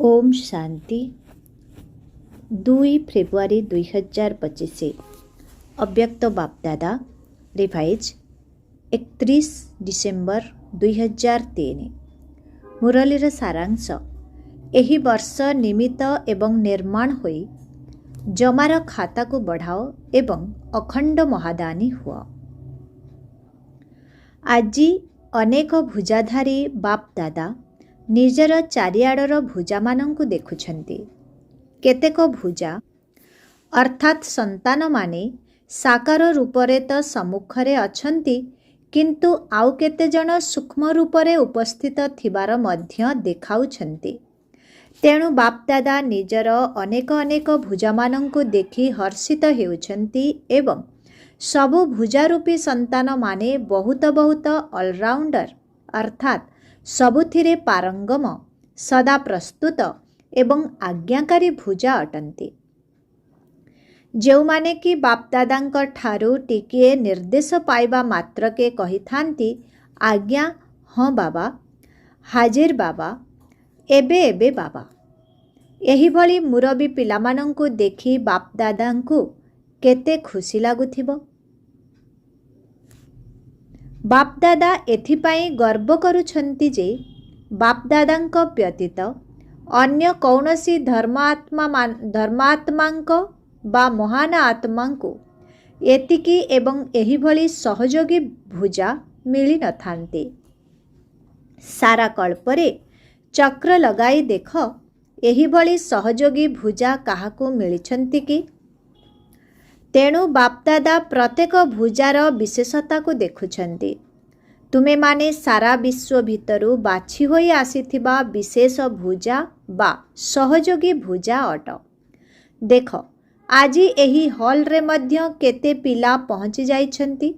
Om Shanti 2 February 2025 अव्यक्त बापदादा revise 31 December 2003 मुरलीर सारांश एही वर्ष निमित्त एवं निर्माण होई जमार खाता को बढ़ाओ एवं अखंड महादानी हुआ। आजी अनेक भुजाधारी बापदादा निजर चारिआडर भुजामानंकु देखुछन्ति। केतेक भुजा अर्थात संतान माने साकार रूपरे तो सम्मुखरे अछन्ति, किंतु आउ केते जण सूक्ष्म रूपरे उपस्थित थिबार मध्य देखाउछन्ति। तेणु बापदादा निजर अनेक अनेक भुजामानंकु देखि हर्षित हेउछन्ति एवं सबु भुजारूपी संतान माने बहुत बहुत ऑलराउंडर अर्थात सबुथिरे पारंगम सदा प्रस्तुत एवं आज्ञाकारी भुजा अटंती। जो माने कि बापदादांक ठारू टिकिए निर्देश पाइबा मात्रके कही थांती आज्ञा हाँ बाबा, हाजिर बाबा, एबे एबे बाबा। एही भली मुरबी पिलामानंकु देखि बापदादांकु केते खुशी लागुथिबो। बापदादा एथिपाई गर्व करुछन्ति जे बापदादांक व्यतीत अन्य कौनसी धर्मात्मांक बा महान आत्मांकु एतिकी एवं एही भली सहयोगी भुजा मिली न थांती। सारा कल्परे चक्र लगाई देख एही भली सहयोगी भुजा काहाकु मिलिछन्ति कि? तेणु बापदादा प्रत्येक भुजार विशेषता को देखुछन्ति। तुमे माने सारा विश्व भितरु बाछि होई आसीथिबा विशेष भुजा बा सहयोगी भुजा अट। देख आजी एही हॉल रे मध्य केते पिला पहुँची जाइछन्ति।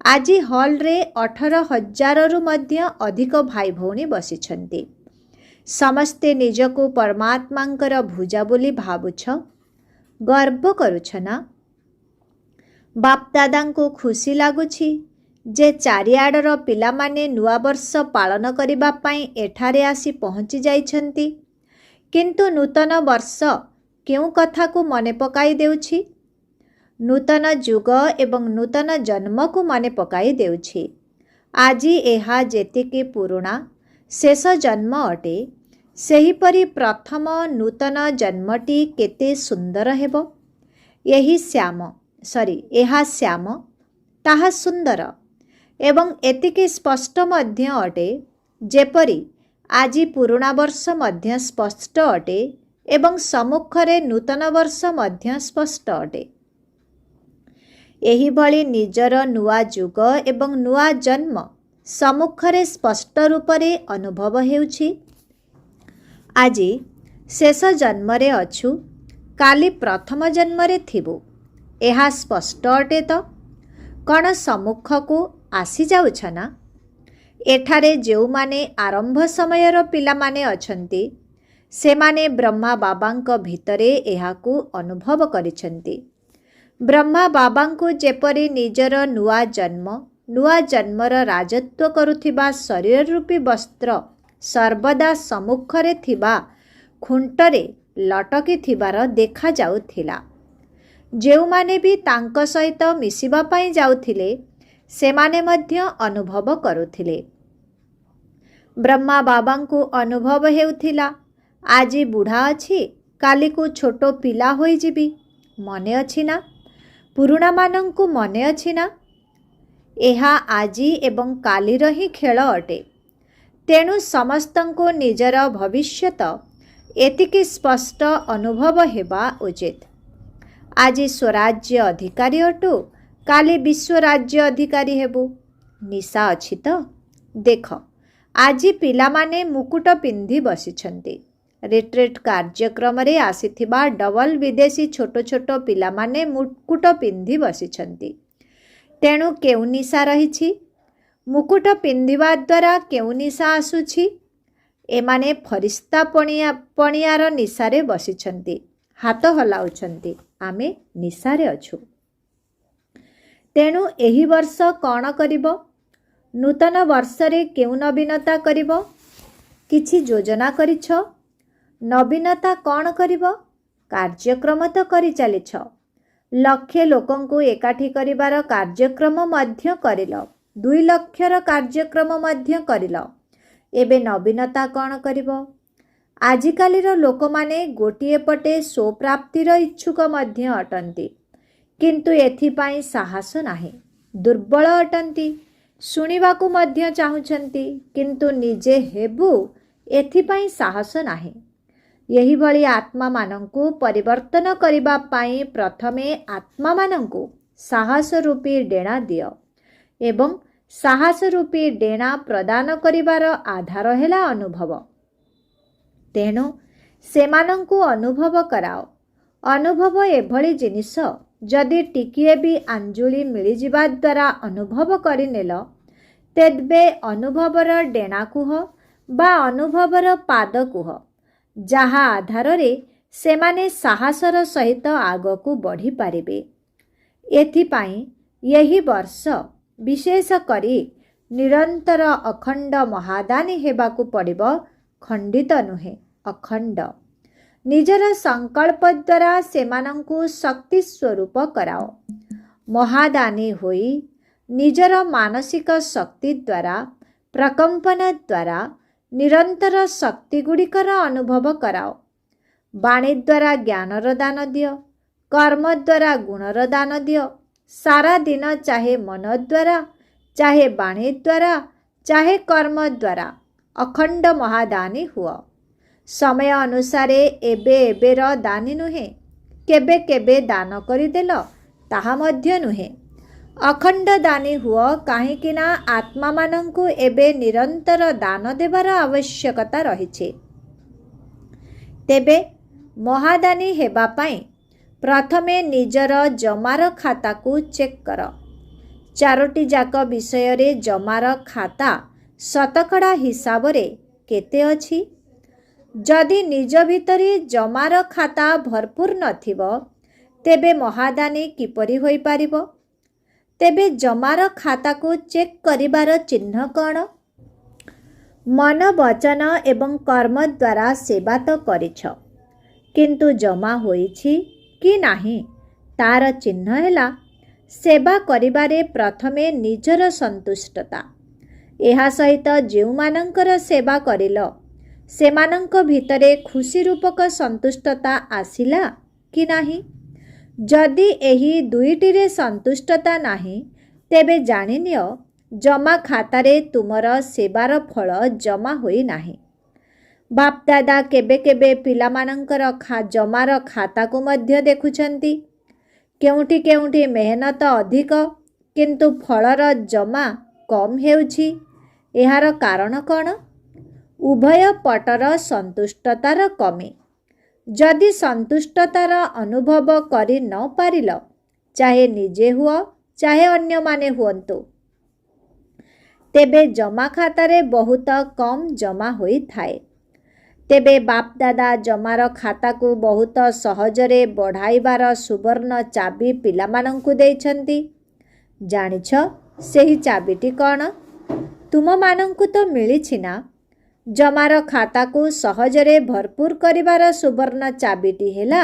आजी हॉल रे 18,000 रु मध्य अधिक भाई भौणी बसिछन्ति। समस्ते निजको परमात्मांकर भुजा बोली भावुछ, गर्व करुछ ना? बापदादांको खुशी लागुछि जे चारिआडर पिलामाने नुआ वर्ष पालन करिबा पाई एठारे आसी पहुँची जाइछन्ति। किंतु नूतन वर्ष केउ कथा को मने पकाई देउछि? नूतन जुग एवं नूतन जन्म को मने पकाई देउछि। आजी एहा जेतिके पुरुणा शेष जन्म अटे, सेहीपरि प्रथम नूतन जन्मटी केते सुंदर हेबो। एहा श्याम ताहा सुंदर एवं एतिके स्पष्ट मध्य अटे जेपरि आजी पुरुणा वर्ष मध्य स्पष्ट अटे एवं सम्मुखरे नूतन वर्ष मध्य स्पष्ट अटे। एही भली निजर नुआ जुग एवं नुआ जन्म सम्मुखरे स्पष्ट रूपरे अनुभव हेउछि। आजी शेष जन्मरे अछु, काली प्रथम जन्मरे थिबु, एहा स्पष्ट अटे तो कण सम्मुख को आसी जाउछ ना? एठारे जो माने आरंभ समयर पिला माने अछंती सेमाने ब्रह्मा बाबांक भितरे एहाकु अनुभव करिछंती। ब्रह्मा बाबांकु जेपरि निजर नुआ जन्मर राजत्व करुथिबा शरीर रूपी वस्त्र सर्वदा सम्मुखरे थिबा खुंटरे लटकी थिबार देखा जाउथिला। जो माने भी तांक सहित मिसिबा पाई जाउथिले सेमाने मध्य अनुभव करुथिले। ब्रह्मा बाबांकु अनुभव हेउथिला आजी बुढ़ा अछि, काली को छोटो पिला होई जिबी। मने अछि ना? पुरुणा मानंकु मने अछि ना? एहा आजी एवं कालीर ही खेल अटे। तेणु समस्तंको निजर भविष्यत एतिकी स्पष्ट अनुभव हेबा उचित। आजी स्वराज्य अधिकारी अटु, काली विश्व राज्य अधिकारी हेबु। निशा अछि तो? देख आजी पिला माने मुकुट पिंधि बसिछन्ति। रिट्रीट कार्यक्रम रे आसीथिबा डबल विदेशी छोटो छोटो पिला माने मुकुट पिंधि बसिछन्ति। तेणु केउ निशा रहिछि? मुकुट पिंधिबा द्वारा केउ निशा आसुछि? एमाने फरिस्ता पणियार निशारे बसिछन्ति, हाथ हलाउछन्ति। आमे निशारे अछु। तेणु एही वर्ष कौन करिबो? नूतन वर्षरे केउ नवीनता करिबो? किछि योजना करिछ? ନବୀନତା କ'ଣ କରିବ? କାର୍ଯ୍ୟକ୍ରମ ତ କରିଚାଲିଛ। ଲକ୍ଷେ ଲୋକଙ୍କୁ ଏକାଠି କରିବାର କାର୍ଯ୍ୟକ୍ରମ ମଧ୍ୟ କରିଲ। 2 ଲକ୍ଷର କାର୍ଯ୍ୟକ୍ରମ ମଧ୍ୟ କରିଲ। ଏବେ ନବୀନତା କ'ଣ କରିବ? ଆଜିକାଲିର ଲୋକମାନେ ଗୋଟିଏ ପଟେ ସ୍ୱପ୍ରାପ୍ତିର ଇଚ୍ଛୁକ ମଧ୍ୟ ଅଟନ୍ତି, କିନ୍ତୁ ଏଥିପାଇଁ ସାହସ ନାହିଁ। ଦୁର୍ବଳ ଅଟନ୍ତି, ଶୁଣିବାକୁ ମଧ୍ୟ ଚାହୁଁଛନ୍ତି, କିନ୍ତୁ ନିଜେ ହେବୁ ଏଥିପାଇଁ ସାହସ ନାହିଁ। ଏହିଭଳି ଆତ୍ମାମାନଙ୍କୁ ପରିବର୍ତ୍ତନ କରିବା ପାଇଁ ପ୍ରଥମେ ଆତ୍ମାମାନଙ୍କୁ ସାହସ ରୂପୀ ଡେଣା ଦିଅ ଏବଂ ସାହସ ରୂପୀ ଡେଣା ପ୍ରଦାନ କରିବାର ଆଧାର ହେଲା ଅନୁଭବ। ତେଣୁ ସେମାନଙ୍କୁ ଅନୁଭବ କରାଅ। ଅନୁଭବ ଏଭଳି ଜିନିଷ, ଯଦି ଟିକିଏ ବି ଆଞ୍ଜୁଳି ମିଳିଯିବା ଦ୍ୱାରା ଅନୁଭବ କରିନେଲ, ତେବେ ଅନୁଭବର ଡେଣା କୁହ ବା ଅନୁଭବର ପାଦ କୁହ, ଯାହା ଆଧାରରେ ସେମାନେ ସାହସର ସହିତ ଆଗକୁ ବଢ଼ିପାରିବେ। ଏଥିପାଇଁ ଏହି ବର୍ଷ ବିଶେଷ କରି ନିରନ୍ତର ଅଖଣ୍ଡ ମହାଦାନୀ ହେବାକୁ ପଡ଼ିବ। ଖଣ୍ଡିତ ନୁହେଁ, ଅଖଣ୍ଡ। ନିଜର ସଂକଳ୍ପ ଦ୍ୱାରା ସେମାନଙ୍କୁ ଶକ୍ତି ସ୍ୱରୂପ କରାଅ। ମହାଦାନୀ ହୋଇ ନିଜର ମାନସିକ ଶକ୍ତି ଦ୍ୱାରା, ପ୍ରକମ୍ପନ ଦ୍ୱାରା ନିରନ୍ତର ଶକ୍ତିଗୁଡ଼ିକର ଅନୁଭବ କରାଅ। ବାଣୀ ଦ୍ୱାରା ଜ୍ଞାନର ଦାନ ଦିଅ, କର୍ମ ଦ୍ୱାରା ଗୁଣର ଦାନ ଦିଅ। ସାରା ଦିନ ଚାହେ ମନ ଦ୍ୱାରା, ଚାହେ ବାଣୀ ଦ୍ୱାରା, ଚାହେ କର୍ମ ଦ୍ୱାରା ଅଖଣ୍ଡ ମହାଦାନୀ ହୁଅ। ସମୟ ଅନୁସାରେ ଏବେର ଦାନୀ ନୁହେଁ, କେବେ କେବେ ଦାନ କରିଦେଲ ତାହା ମଧ୍ୟ ନୁହେଁ। ଅଖଣ୍ଡ ଦାନୀ ହୁଅ, କାହିଁକି ନା ଆତ୍ମାମାନଙ୍କୁ ଏବେ ନିରନ୍ତର ଦାନ ଦେବାର ଆବଶ୍ୟକତା ରହିଛି। ତେବେ ମହାଦାନୀ ହେବା ପାଇଁ ପ୍ରଥମେ ନିଜର ଜମାର ଖାତାକୁ ଚେକ୍ କର। 4ଟି ଯାକ ବିଷୟରେ ଜମାର ଖାତା ଶତକଡ଼ା ହିସାବରେ କେତେ ଅଛି? ଯଦି ନିଜ ଭିତରେ ଜମାର ଖାତା ଭରପୁର ନଥିବ, ତେବେ ମହାଦାନୀ କିପରି ହୋଇପାରିବ? ତେବେ ଜମାର ଖାତାକୁ ଚେକ୍ କରିବାର ଚିହ୍ନ କ'ଣ? ମନ, ବଚନ ଏବଂ କର୍ମ ଦ୍ୱାରା ସେବା ତ କରିଛ, କିନ୍ତୁ ଜମା ହୋଇଛି କି ନାହିଁ ତାର ଚିହ୍ନ ହେଲା ସେବା କରିବାରେ ପ୍ରଥମେ ନିଜର ସନ୍ତୁଷ୍ଟତା। ଏହା ସହିତ ଯେଉଁମାନଙ୍କର ସେବା କରିଲ, ସେମାନଙ୍କ ଭିତରେ ଖୁସି ରୂପକ ସନ୍ତୁଷ୍ଟତା ଆସିଲା କି ନାହିଁ? ଯଦି ଏହି ଦୁଇଟିରେ ସନ୍ତୁଷ୍ଟତା ନାହିଁ, ତେବେ ଜାଣିନିଅ ଜମା ଖାତାରେ ତୁମର ସେବାର ଫଳ ଜମା ହୋଇନାହିଁ। ବାପଦାଦା କେବେ କେବେ ପିଲାମାନଙ୍କର ଜମାର ଖାତାକୁ ମଧ୍ୟ ଦେଖୁଛନ୍ତି। କେଉଁଠି କେଉଁଠି ମେହନତ ଅଧିକ, କିନ୍ତୁ ଫଳର ଜମା କମ୍ ହେଉଛି। ଏହାର କାରଣ କ'ଣ? ଉଭୟ ପଟର ସନ୍ତୁଷ୍ଟତାର କମି। ଯଦି ସନ୍ତୁଷ୍ଟତାର ଅନୁଭବ କରି ନ ପାରିଲ, ଚାହେ ନିଜେ ହୁଅ, ଚାହେ ଅନ୍ୟମାନେ ହୁଅନ୍ତୁ, ତେବେ ଜମା ଖାତାରେ ବହୁତ କମ୍ ଜମା ହୋଇଥାଏ। ତେବେ ବାପଦାଦା ଜମାର ଖାତାକୁ ବହୁତ ସହଜରେ ବଢ଼ାଇବାର ସୁବର୍ଣ୍ଣ ଚାବି ପିଲାମାନଙ୍କୁ ଦେଇଛନ୍ତି। ଜାଣିଛ ସେହି ଚାବିଟି କ'ଣ? ତୁମମାନଙ୍କୁ ତ ମିଳିଛି ନା? ଜମାର ଖାତାକୁ ସହଜରେ ଭରପୁର କରିବାର ସୁବର୍ଣ୍ଣ ଚାବିଟି ହେଲା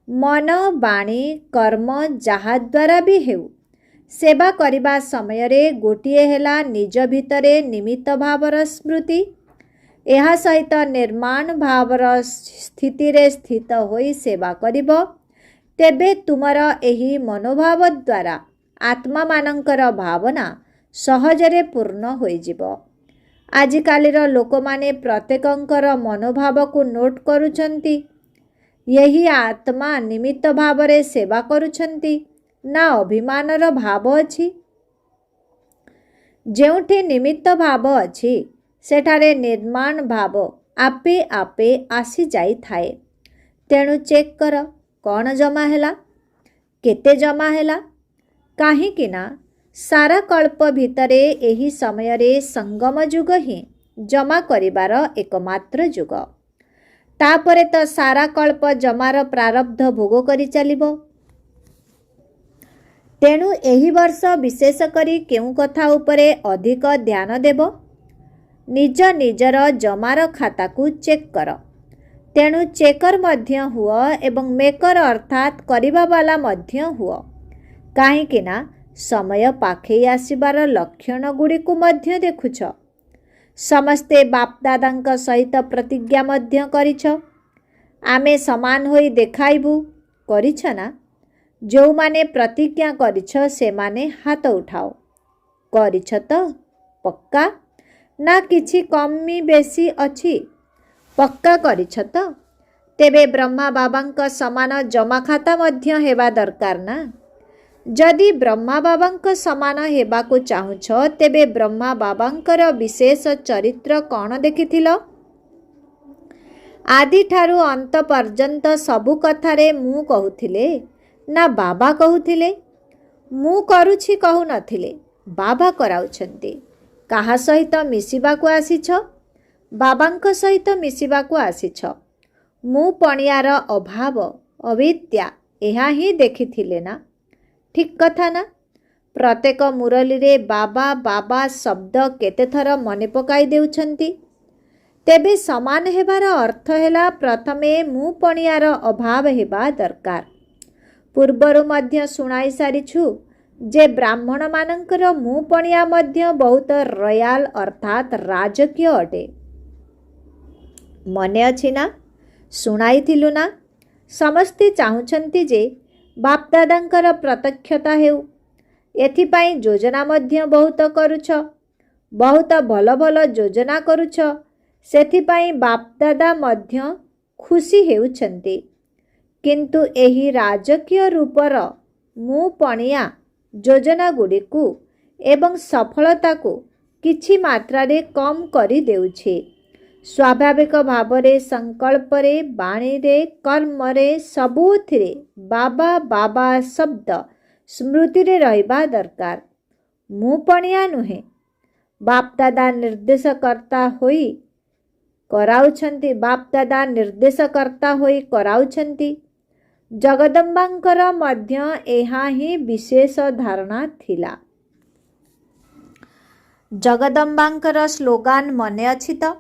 ମନ, ବାଣୀ, କର୍ମ ଯାହାଦ୍ୱାରା ବି ହେଉ ସେବା କରିବା ସମୟରେ ଗୋଟିଏ ହେଲା ନିଜ ଭିତରେ ନିମିତ୍ତ ଭାବର ସ୍ମୃତି। ଏହା ସହିତ ନିର୍ମାଣ ଭାବର ସ୍ଥିତିରେ ସ୍ଥିତ ହୋଇ ସେବା କରିବ। ତେବେ ତୁମର ଏହି ମନୋଭାବ ଦ୍ୱାରା ଆତ୍ମାମାନଙ୍କର ଭାବନା ସହଜରେ ପୂର୍ଣ୍ଣ ହୋଇଯିବ। ଆଜିକାଲିର ଲୋକମାନେ ପ୍ରତ୍ୟେକଙ୍କର ମନୋଭାବକୁ ନୋଟ୍ କରୁଛନ୍ତି। ଏହି ଆତ୍ମା ନିମିତ୍ତ ଭାବରେ ସେବା କରୁଛନ୍ତି ନା ଅଭିମାନର ଭାବ ଅଛି? ଯେଉଁଠି ନିମିତ୍ତ ଭାବ ଅଛି, ସେଠାରେ ନିର୍ମାଣ ଭାବ ଆପେ ଆପେ ଆସିଯାଇଥାଏ। ତେଣୁ ଚେକ୍ କର, କ'ଣ ଜମା ହେଲା, କେତେ ଜମା ହେଲା। କାହିଁକି ନା ସାରା କଳ୍ପ ଭିତରେ ଏହି ସମୟରେ ସଙ୍ଗମ ଯୁଗ ହିଁ ଜମା କରିବାର ଏକମାତ୍ର ଯୁଗ। ତାପରେ ତ ସାରା କଳ୍ପ ଜମାର ପ୍ରାରବ୍ଧ ଭୋଗ କରି ଚାଲିବ। ତେଣୁ ଏହି ବର୍ଷ ବିଶେଷ କରି କେଉଁ କଥା ଉପରେ ଅଧିକ ଧ୍ୟାନ ଦେବ? ନିଜ ନିଜର ଜମାର ଖାତାକୁ ଚେକ୍ କର। तेणु चेकर मध्य हुआ एवं मेकर अर्थात करिबा वाला मध्य हुआ। काहेकि ना समय पाखे आसिबार लक्षण गुड़ी को मध्य देखुछ। समस्ते बापदादा सहित प्रतिज्ञा मध्य करिछ, आमे समान होई देखाइबू करिछ ना। जो माने प्रतिज्ञा करिछ से माने हाथ उठाओ। करिछ तो पक्का ना किछि कमी बेसी अछि? पक्का करिछ तो? तेबे ब्रह्मा बाबांक समान जमा खाता मध्य हेबा दरकार ना। जदि ब्रह्मा बाबांक समान हेबाकु चाहुछ तेबे ब्रह्मा बाबांकर विशेष चरित्र कौन देखिथिल? आदि ठारू अंत पर्यंत सबु कथारे मु कहूथिले ना बाबा कहूथिले? मु करुछि कहू नथिले, बाबा कराउछन्ति। काहा सहित मिसिबाकु आसिछ? बाबांक सहित मिसिबाकु आसिछ। मु पणियार अभाव अविद्या एहा ही देखिथिले ना। ठीक कथा ना? प्रत्येक मुरली रे बाबा बाबा शब्द केते थर मने पकाई देउछन्ति। तेबे समान हेबार अर्थ हेला प्रथमे मु पणियार अभाव हेबा दरकार। पूर्वरु मध्य सुनाई सारिछु जे ब्राह्मण मानंकर मु पणिया मध्य बहुत रयाल अर्थात राजकीय अटे। मने अछि ना? सुनाई थिलु ना? समस्ते चाहुछन्ति जे बापदादांकर प्रत्यक्षता हेउ। एथिपाई योजना मध्य बहुत करुछ। बहुत भल भल योजना करुछ। सेथिपाई बापदादा मध्य खुशी हेउछन्ति। किंतु एही राजकीय रूपर मु पणिया योजना गुड़ी को एवं सफलता को किछि मात्रा रे कम करी देउछे। स्वाभाविक भावरे संकल्प रे बाणी रे कर्म रे सबुथिरे बाबा बाबा शब्द स्मृति रे रहिबा दरकार। मु पणिया नुहे, बापदादा निर्देशकर्ता होई कराउछन्ति। बापदादा निर्देशकर्ता होई कराउछन्ति। जगदम्बांकर मध्य एहा ही विशेष धारणा थिला। जगदम्बांकर स्लोगान मने अछि तो?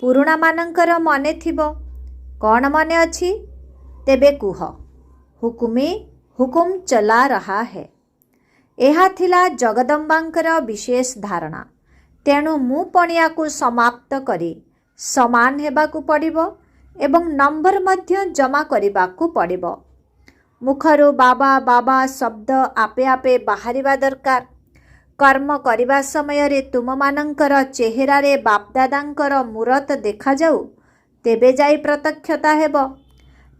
पुरुणा मानंकर मने थिबो। कौन मने अछि? तेबे कुह। हुकुमी हुकुम चला रहा है। एहा थिला जगदम्बांकर विशेष धारणा। तेणु मु पणिया को समाप्त करी समान हेबाकु पड़िबो एवं नंबर मध्य जमा करिबाकु पड़िबो। मुखरु बाबा बाबा शब्द आपे आपे बाहरिबा दरकार। कर्म करिबा समय रे तुम मानंकर चेहरा रे बापदादांकर मूरत देखा जाऊ, तेबे जाई प्रत्यक्षता हेबो।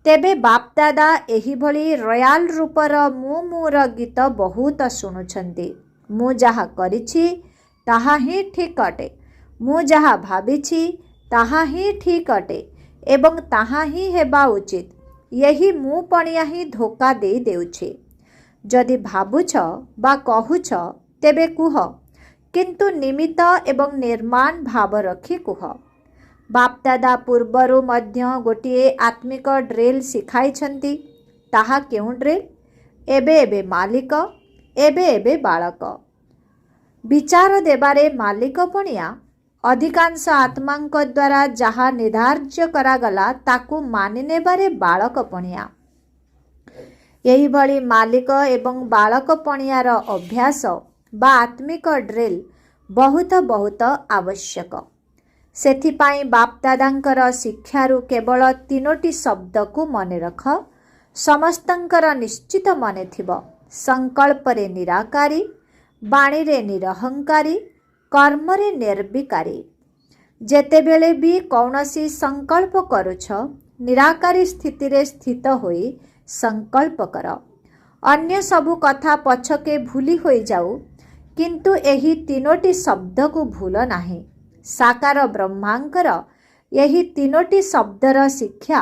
तेबे बापदादा एही भली रयाल रूपर मु मोर गीत बहुत शुणुछन्ति। मु जहा करिछि ताहा ही ठीक अटे। मु जहा भाबिछि ताहा ही ठीक अटे एवं ताहा ही हेबा उचित। यही मु पणिया ही धोखा दे देउछे। जदि भाबुछ बा कहुछ तेबे कुह, किंतु निमित्त एवं निर्माण भाव रखी कुह। बापदादा पूर्वरु मध्य गोटिए आत्मिक ड्रिल शिखाइछन्ति। ताहा केउ ड्रिल? एबे एबे मालिक, एबे एबे बालक। विचार देबारे मालिक पणिया, अधिकांश आत्मांक द्वारा जहा निर्धार्य करागला ताकू मानि नेबारे बालक पणिया। यही भली मालिक एवं बालक पणियार अभ्यास बा आत्मिक ड्रिल बहुत बहुत आवश्यक। सेथिपाई बापदादांकर शिक्षारु केवल 3टी शब्द को मने रख। समस्तंकर निश्चित मने थिबो। संकल्प रे निराकारी, बाणी रे निरहंकारी, कर्म रे निर्विकारी। जेतेबेले भी कौनसी संकल्प करुछ, निराकारी स्थिति रे स्थित होई संकल्प कर। अन्य सबु कथा पछके भूली होई जाऊ, किंतु एही 3टी शब्द को भूल नाही। साकार ब्रह्मांकर यही 3टी शब्दर शिक्षा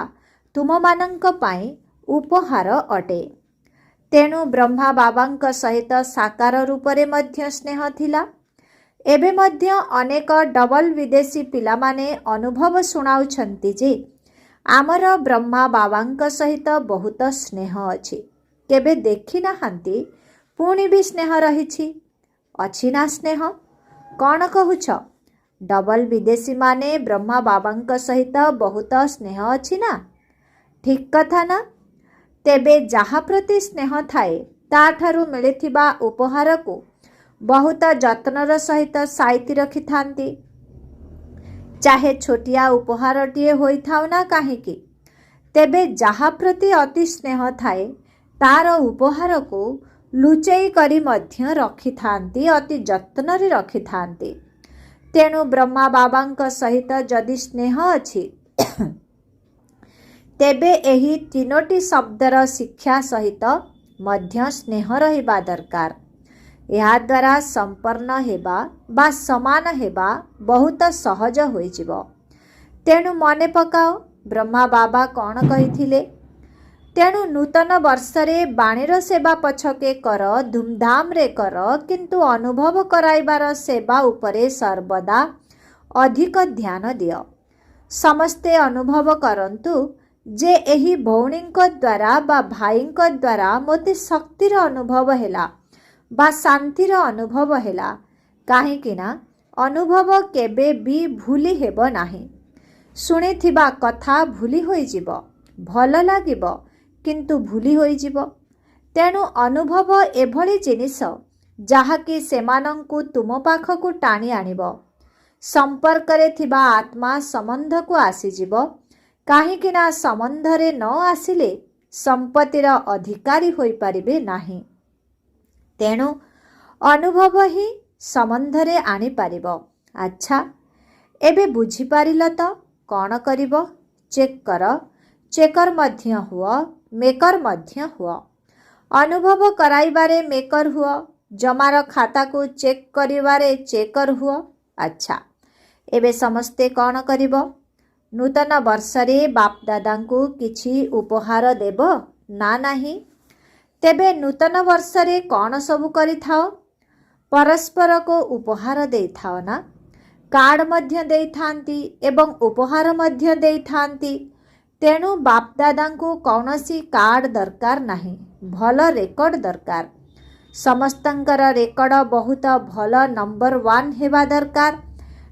तुम मानंक पाई उपहार अटे। तेणु ब्रह्मा बाबांक सहित साकार रूपरे मध्य स्नेह थिला। एबे मध्य अनेक डबल विदेशी पिलामाने अनुभव सुनाउछन्ति जे आमर ब्रह्मा बाबांक सहित बहुत स्नेह अछि। केबे देखि नाहांती, पुणी भी स्नेह रहिछि। अछि ना स्नेह? कौन कहुछ? डबल विदेशी माने ब्रह्मा बाबा सहित बहुत स्नेह अच्छी ना? ठीक कथा ना? तेबे जहा प्रति स्नेह थाए ताठारु मिलिथिबा उपहार को बहुत जत्नर सहित साइती रखि थांती। चाहे छोटिया उपहारटीए होई थाउ ना काहींकी, तेबे जहा प्रति अति स्नेह थाए तार उपहार को लुचेई करी मध्य रखि थांती, अति जत्नरे रखि थांती। तेणु ब्रह्मा बाबा सहित जदि स्नेह अछि तेबे एही तीनोटी शब्दर शिक्षा सहित मध्य स्नेह रहिबा दरकार। या द्वारा संपन्न हेबा बा समान हेबा बहुत सहज होई जिवो। तेणु मने पकाओ ब्रह्मा बाबा कौन कहिथिले? तेणु नूतन वर्षरे बाणीर सेवा पछके कर, धूमधाम रे कर, किंतु अनुभव कराइबार सेवा उपरे सर्वदा अधिक ध्यान दियो। समस्ते अनुभव करंतु जे एही भौणींक द्वारा बा भाईंक द्वारा मोते शक्तिर अनुभव हेला बा शांतिर अनुभव हेला। काहेकि ना अनुभव केबे भी भूली हेबो नाही। शुणिथिबा कथा भूली होई जिवो, भल लागिबो किंतु भूली होई जिवो। तेणु अनुभव एभली जिनिस जाहाकि सेमानंकु तुम पाखकु टाणी आनिबो। संपर्करे थिबा आत्मा संबंध को आसी जिवो। काहेकि ना संबंधरे न आसिले संपत्तिर अधिकारी होई परिबे नाही। तेणु अनुभव ही संबंधरे आनी पारिबो। अच्छा एबे बुझी पारिल तो कौन करिबो? चेक कर, चेकर मध्य हुआ, मेकर मध्य हुआ। अनुभव कराइबारे मेकर हुआ, जमार खाता को चेक करिबारे चेकर हुआ। अच्छा एबे समस्ते कौन करिबो? नूतन वर्षरे बाप दादा को किछि उपहार देबो ना नाही? तेबे नूतन वर्षरे कौन सबु करि थाओ? परस्पर को उपहार दे थाओ ना? कार्ड मध्य दे थांती एवं उपहार मध्य दे थांती। तेणु बाप दादा को कौनसी कार्ड दरकार नाही, भल रेकर्ड दरकार। समस्तंकर रेकर्ड बहुत भल नंबर 1 हेबा दरकार,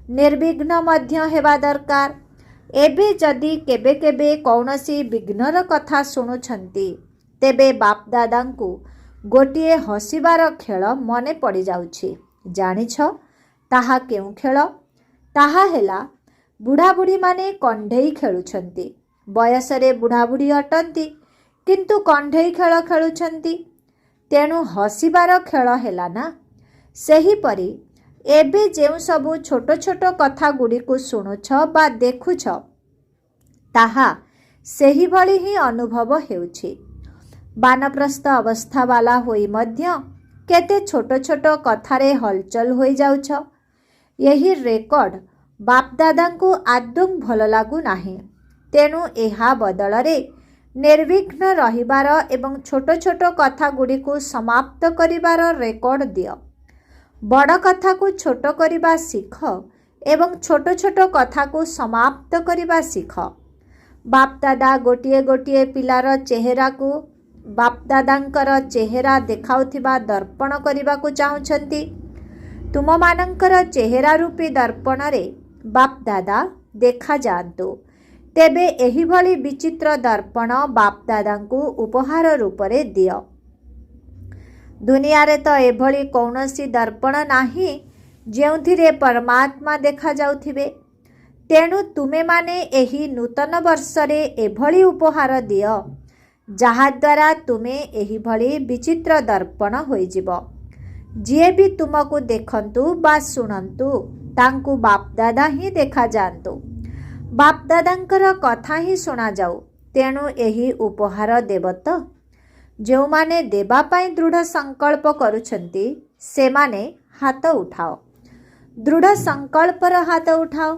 निर्विघ्न मध्य हेबा दरकार। एबे जदि केबे केबे कौनसी विघ्नर कथा शुणुछंती तेबे बाप दादा को गोटिए हसिबार खेल मने पड़ी जाउछि। जानिछ ताहा केउ खेल? ताहा हेला बुढ़ा बुढ़ी माने कंढेई खेलुछंती। बयसरे बुढ़ा बुढ़ी अटंती किंतु कंढेई खेल खेलुछंती। तेणु हसिबार खेल हेला ना? सेही परी एबे जेउ सबु छोट छोट कथा गुडी को सुनुछ बा देखुछ ताहा सेही भली ही अनुभव हेउछि। बानप्रस्थ अवस्था वाला होई मध्य केते छोट छोट कथारे हलचल होई जाउछ। यही रेकर्ड बाप दादा को आदौ भल लागू नाही। तेणु एहा बदलरे निर्विघ्न रहिबार एवं छोट छोट कथा गुडी को समाप्त करिबार रेकर्ड दियो। बड़ कथा को छोट करिबा सीख एवं छोट छोट कथा को समाप्त करिबा सीख। बाप दादा गोटिए गोटिए पिलार चेहरा को बाप दादांकर चेहरा देखाउथिबा दर्पण करिबा को चाहुछंती। तुम मानंकर चेहरा रूपी दर्पण रे बाप दादा देखा जातु। तेबे एही भली विचित्र दर्पण बाप दादा को उपहार रूप रे दियो। दुनिया रे तो एभली कौनसी दर्पण नाही जेउथिरे परमात्मा देखा जाउथिबे। तेणु तुमे माने एही नूतन वर्षरे एभली उपहार दियो जहा द्वारा तुमे एही भली विचित्र दर्पण होई जिवो। जिए भी तुमको देखंतु बा शुणंतु तांकु बाप दादा ही देखा जांतु। बाप दादांकर कथा ही शुणा जाऊ। तेणु एही उपहार देवत जो माने देबा पाई दृढ़ संकल्प करुछंती से माने हाथ उठाओ। दृढ़ संकल्पर हाथ उठाओ।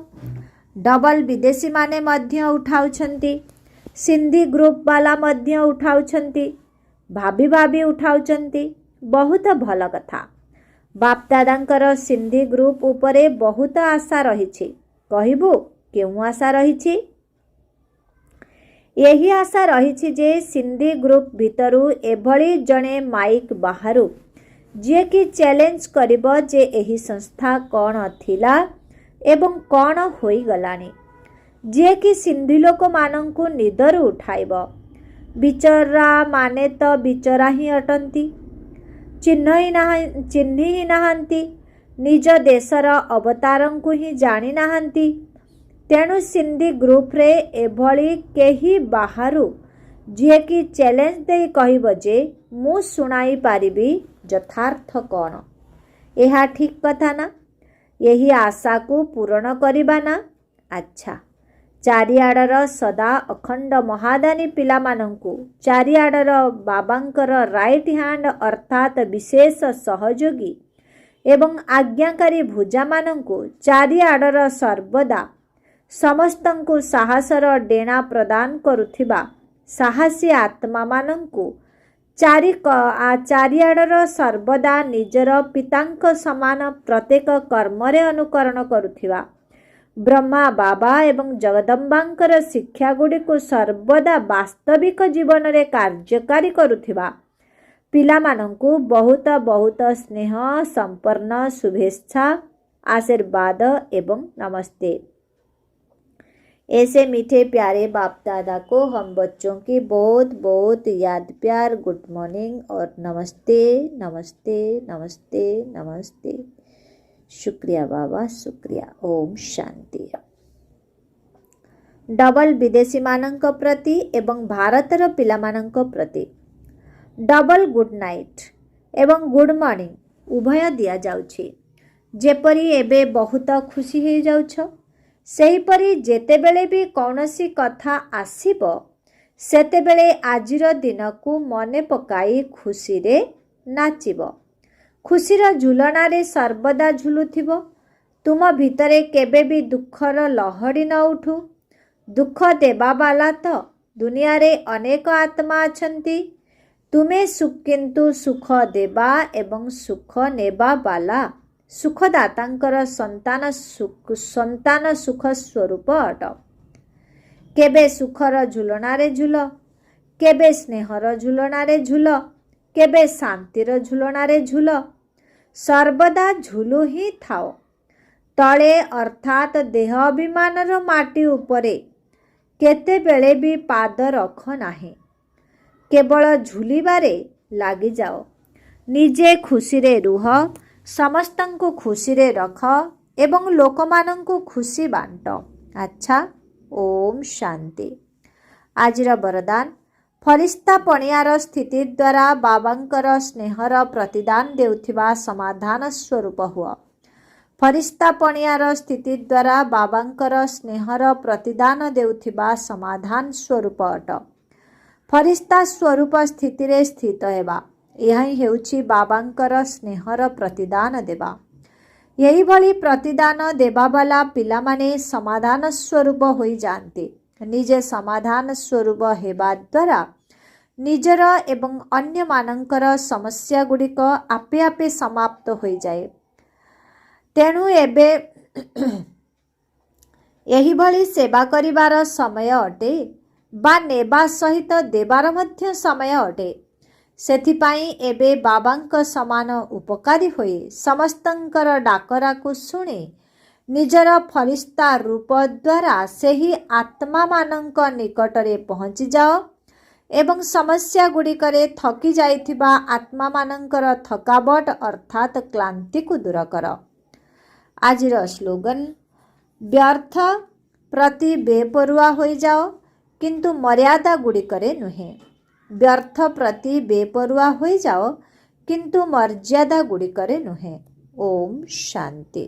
डबल विदेशी माने मध्य उठाउछंती। सिंधी ग्रुप वाला मध्य उठाउछंती। भाभी भाभी उठाउछंती। बहुत भल कथा। बाप दादांकर सिंधी ग्रुप उपरे बहुत आशा रहिछि। कहिबु केउ आशा रहिछि? यही आशा रहिछि जे सिंधी ग्रुप भितरु एभली जणे माइक बाहरु जे कि चैलेंज करिबो जे एही संस्था कौन थिला एवं कौन होई गलानी जे कि सिंधी लोक मानंकु निदर उठाइब। विचरा माने तो विचरा ही अटंती, चिन्ह ही नहांती, निज देशर अवतारंकु ही जानी नहांती। तेणु सिंधी ग्रुप रे एभली केही बाहरु जे कि चैलेंज दे कहिब जे मु सुनाई पारिबी यथार्थ कौन। यह ठीक कथा ना? यही आशा को पूर्ण करिबा ना? अच्छा, चारिआडर सदा अखंड महादानी पिला मानंकु चारिआडर बाबांकर राइट हैंड अर्थात विशेष सहयोगी एवं आज्ञाकारी भुजा मानंकु चारिआडर सर्वदा समस्तंकु साहसर डेणा प्रदान करुथिबा साहसी आत्मा मानंकु चारिआडर सर्वदा निजर पितांक समान प्रत्येक कर्मरे अनुकरण करुथिबा ब्रह्मा बाबा एवं जगदम्बांकर शिक्षा गुड़ी को सर्वदा वास्तविक जीवन रे कार्यकारी करुथिबा पिला मानंकु बहुत बहुत स्नेह संपन्न शुभेच्छा आशीर्वाद एवं नमस्ते। ऐसे मीठे प्यारे बाप दादा को हम बच्चों की बहुत बहुत याद प्यार गुड मॉर्निंग और नमस्ते नमस्ते नमस्ते नमस्ते। शुक्रिया बाबा, शुक्रिया। ओम शांति। डबल विदेशी मानंक प्रति एवं भारतर पिला मानंक प्रति डबल गुड नाइट एवं गुड मॉर्निंग उभय दिया जाउछि। जेपरी एबे बहुत खुशी हो जाउछ, सेहीपरि जेतेबेले भी कौनसी कथा आसीब सेतेबेले आजिर दिन को मने पकाई खुशी रे नाचिब। खुशीर झुलणारे सर्वदा झुलुथिब। तुम भितरे केबे भी दुखर लहड़ी न उठू। दुख देवा वाला तो दुनिया रे अनेक आत्मा अछंती। तुमे किंतु सुख देवा एवं सुख नेबा वाला सुखदातांकर संतान सुख स्वरूप अट। केबे सुखर झुलणारे झुल, केबे स्नेहर झुलणारे झुल, केबे शांतिर झुलणारे झुल। सर्वदा झुलु ही थाओ। तले अर्थात देह अभिमानर माटी उपरे केतेबेले भी पाद रख नाही। केवल झुलिबारे लागी जाओ। निजे खुशी रे रुह, समस्तंको खुशी रे रख एवं लोकमानंको खुशी बांट। अच्छा, ओम शांति। आजिर वरदान फरिश्ता पणियार स्थिति द्वारा बाबांकर स्नेहर प्रतिदान देउथिबा समाधान स्वरूप हुआ। फरिश्ता पणियार स्थिति द्वारा बाबांकर स्नेहर प्रतिदान देउथिबा समाधान स्वरूप अट। फरिश्ता स्वरूप स्थिति रे स्थित हेबा यही हेउछि बाबांकर स्नेहर प्रतिदान देवा। यही भली प्रतिदान देवा वाला पिला माने समाधान स्वरूप होई जानते। निजे समाधान स्वरूप हेबा द्वारा निजर एवं अन्य मानंकर समस्या गुड़िक आपे आपे समाप्त होई जाए। तेणु एबे यही भली सेवा करिवार समय अटे बा नेबा सहित देवार मध्य समय अटे। सेथिपाई एबे बाबांक समान उपकारी होई समस्तंकर डाकरा को सुने निजर फरिश्ता रूप द्वारा सेही आत्मा मानंक निकटरे पहुंची जाओ एवं समस्या गुड़िकरे थकी जाइथिबा आत्मा मानंकर थकावट अर्थात क्लांति को दूर कर। आजिर स्लोगन व्यर्थ प्रति बेपरुआ होई जाओ किंतु मर्यादा गुड़िकरे नुहे। व्यर्थ प्रति बेपरुआ होई जाओ किंतु मर्यादा गुड़िकरे नुहे। ओम शांति।